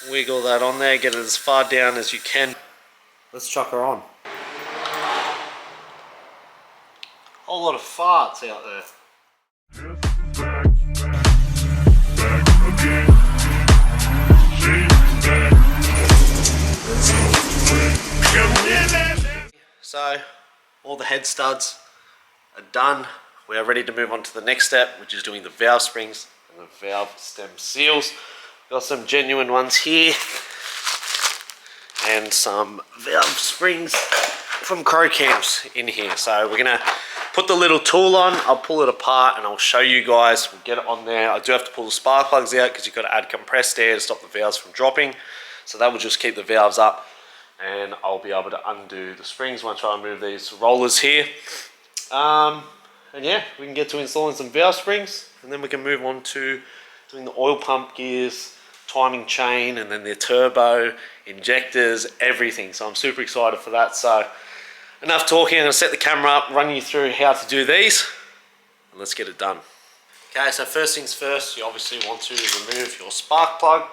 Wiggle that on there, get it as far down as you can. Let's chuck her on. Whole lot of farts out there. So, all the head studs are done. We are ready to move on to the next step, which is doing the valve springs and the valve stem seals. Got some genuine ones here and some valve springs from Crowcams in here. So we're gonna put the little tool on, I'll pull it apart and I'll show you guys. We'll get it on there. I do have to pull the spark plugs out because you've got to add compressed air to stop the valves from dropping. So that will just keep the valves up, and I'll be able to undo the springs once I remove these rollers here. And yeah, we can get to installing some valve springs, and then we can move on to doing the oil pump gears, timing chain, and then the turbo, injectors, everything. So I'm super excited for that. So enough talking, I'm gonna set the camera up, run you through how to do these, and let's get it done. Okay, so first things first, you obviously want to remove your spark plug.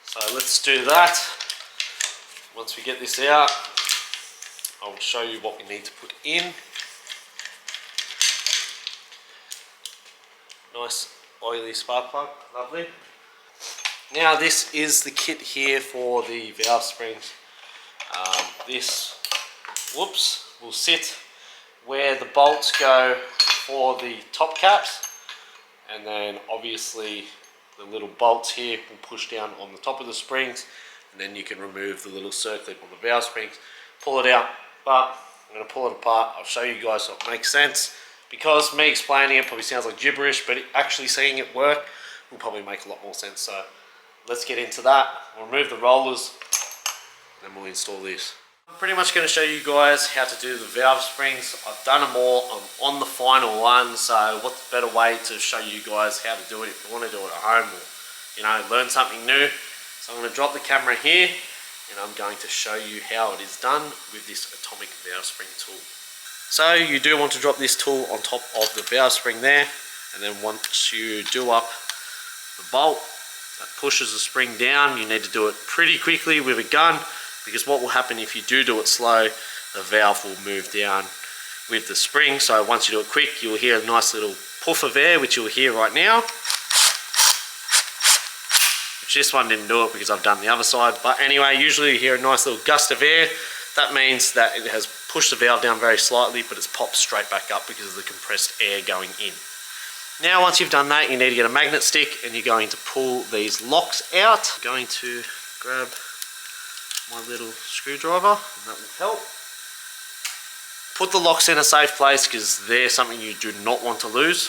So let's do that. Once we get this out, I'll show you what we need to put in. Nice oily spark plug, lovely. Now this is the kit here for the valve springs. This, will sit where the bolts go for the top caps, and then obviously the little bolts here will push down on the top of the springs, and then you can remove the little circlip on the valve springs, pull it out. But I'm going to pull it apart, I'll show you guys so it makes sense, because me explaining it probably sounds like gibberish, but actually seeing it work will probably make a lot more sense. So let's get into that. We'll remove the rollers, and then we'll install this. I'm pretty much going to show you guys how to do the valve springs. I've done them all, I'm on the final one, so what's a better way to show you guys how to do it if you want to do it at home, or learn something new. So I'm going to drop the camera here, and I'm going to show you how it is done with this atomic valve spring tool. So you do want to drop this tool on top of the valve spring there, and then once you do up the bolt that pushes the spring down, you need to do it pretty quickly with a gun, because what will happen if you do it slow, the valve will move down with the spring. So once you do it quick, you'll hear a nice little puff of air, which you'll hear right now. Which this one didn't do it because I've done the other side. But anyway, usually you hear a nice little gust of air. That means that it has pushed the valve down very slightly, but it's popped straight back up because of the compressed air going in. Now once you've done that, you need to get a magnet stick, and you're going to pull these locks out. I'm going to grab my little screwdriver, and that will help. Put the locks in a safe place because they're something you do not want to lose.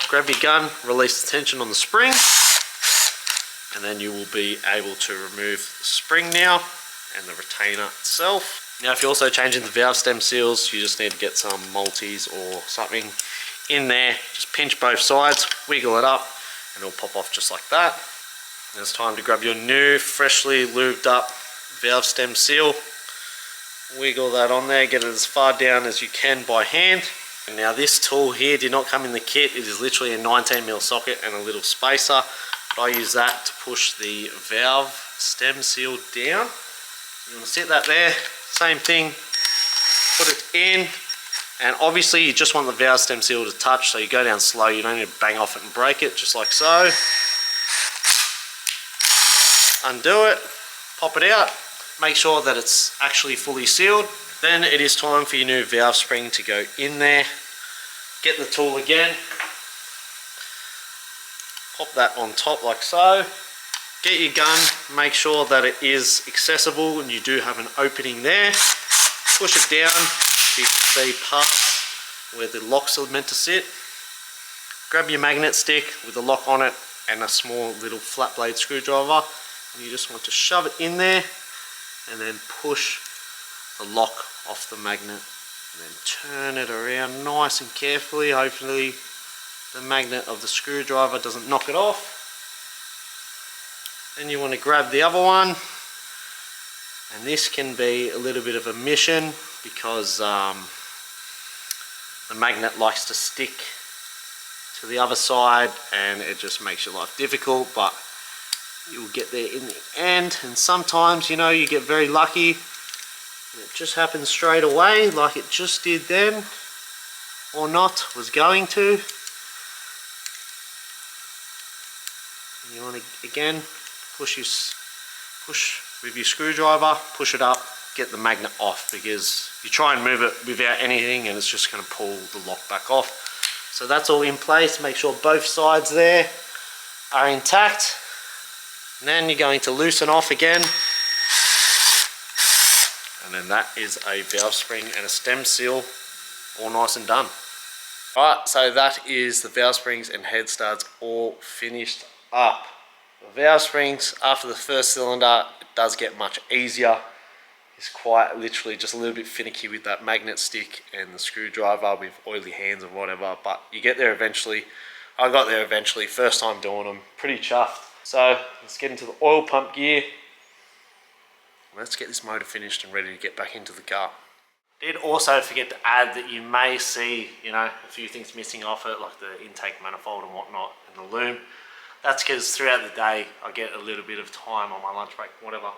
Grab your gun, release the tension on the spring, and then you will be able to remove the spring now and the retainer itself. Now if you're also changing the valve stem seals, you just need to get some multis or something in there. Just pinch both sides, wiggle it up, and it'll pop off just like that. And it's time to grab your new, freshly lubed up valve stem seal. Wiggle that on there, get it as far down as you can by hand. And now this tool here did not come in the kit. It is literally a 19mm socket and a little spacer. But I use that to push the valve stem seal down. You want to set that there, same thing, put it in, and obviously you just want the valve stem seal to touch, so you go down slow, you don't need to bang off it and break it, just like so. Undo it, pop it out, make sure that it's actually fully sealed. Then it is time for your new valve spring to go in there. Get the tool again, pop that on top like so. Get your gun, make sure that it is accessible and you do have an opening there. Push it down so you can see past where the locks are meant to sit. Grab your magnet stick with the lock on it and a small little flat blade screwdriver, and you just want to shove it in there and then push the lock off the magnet, and then turn it around nice and carefully. Hopefully the magnet of the screwdriver doesn't knock it off. Then you want to grab the other one, and this can be a little bit of a mission because the magnet likes to stick to the other side and it just makes your life difficult. But you'll get there in the end. And sometimes, you know, you get very lucky and it just happens straight away, like it just did then, or not, was going to. You want to, again, push with your screwdriver, push it up, get the magnet off, because you try and move it without anything and it's just going to pull the lock back off. So that's all in place. Make sure both sides there are intact. And then you're going to loosen off again. And then that is a valve spring and a stem seal, all nice and done. Alright, so that is the valve springs and head studs all finished up. The valve springs, after the first cylinder, it does get much easier. It's quite literally just a little bit finicky with that magnet stick and the screwdriver with oily hands and whatever, but you get there eventually. I got there eventually, first time doing them, pretty chuffed. So let's get into the oil pump gear. Let's get this motor finished and ready to get back into the car. Did also forget to add that you may see, you know, a few things missing off it, like the intake manifold and whatnot, and the loom. That's because throughout the day I get a little bit of time on my lunch break, whatever.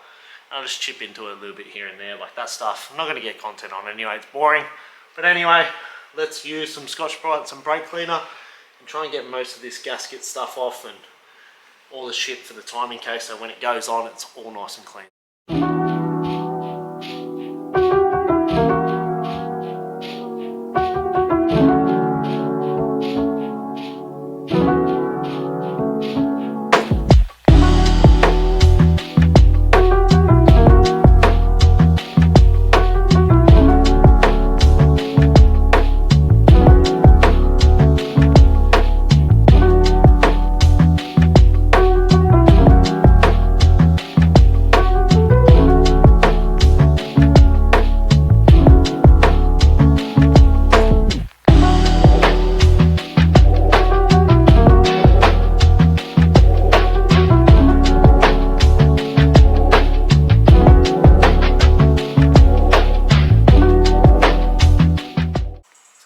I'll just chip into it a little bit here and there, like that stuff. I'm not going to get content on anyway, it's boring. But anyway, let's use some Scotch-Brite, some brake cleaner, and try and get most of this gasket stuff off and all the shit for the timing case, so when it goes on, it's all nice and clean.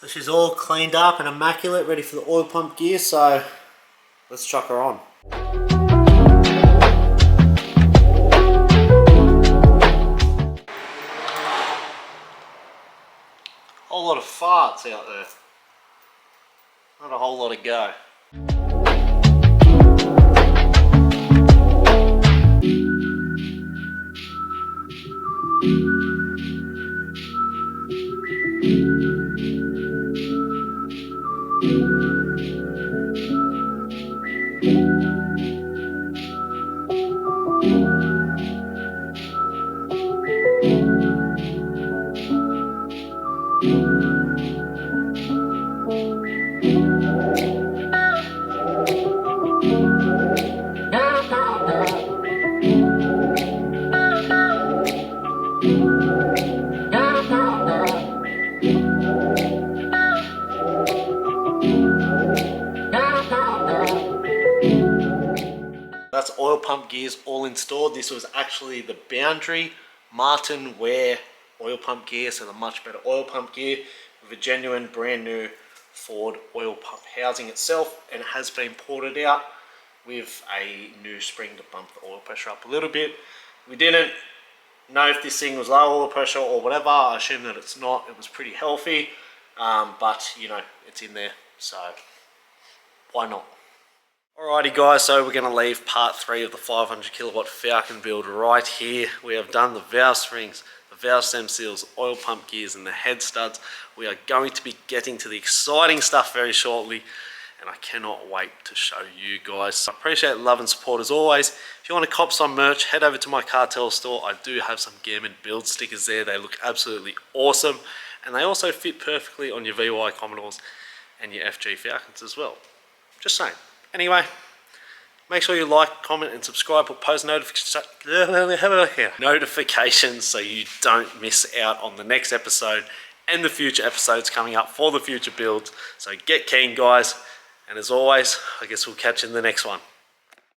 She's all cleaned up and immaculate, ready for the oil pump gear, so let's chuck her on. Whole lot of farts out there. Not a whole lot of go. That's oil pump gears all installed. This was actually the Boundary Martinwear oil pump gear, so the much better oil pump gear with a genuine brand new Ford oil pump housing itself, and it has been ported out with a new spring to bump the oil pressure up a little bit. We didn't know if this thing was low oil pressure or whatever. I assume that it's not. It was pretty healthy, but you know, it's in there, so why not? Alrighty guys, so we're going to leave part 3 of the 500 kilowatt Falcon build right here. We have done the valve springs, the valve stem seals, oil pump gears and the head studs. We are going to be getting to the exciting stuff very shortly, and I cannot wait to show you guys. So I appreciate love and support as always. If you want to cop some merch, head over to my cartel store. I do have some GAMBIN.BUILDS stickers there. They look absolutely awesome, and they also fit perfectly on your VY Commodores and your FG Falcons as well. Just saying. Anyway, make sure you like, comment and subscribe, put post notifications so you don't miss out on the next episode and the future episodes coming up for the future builds. So get keen guys, and as always, I guess we'll catch you in the next one.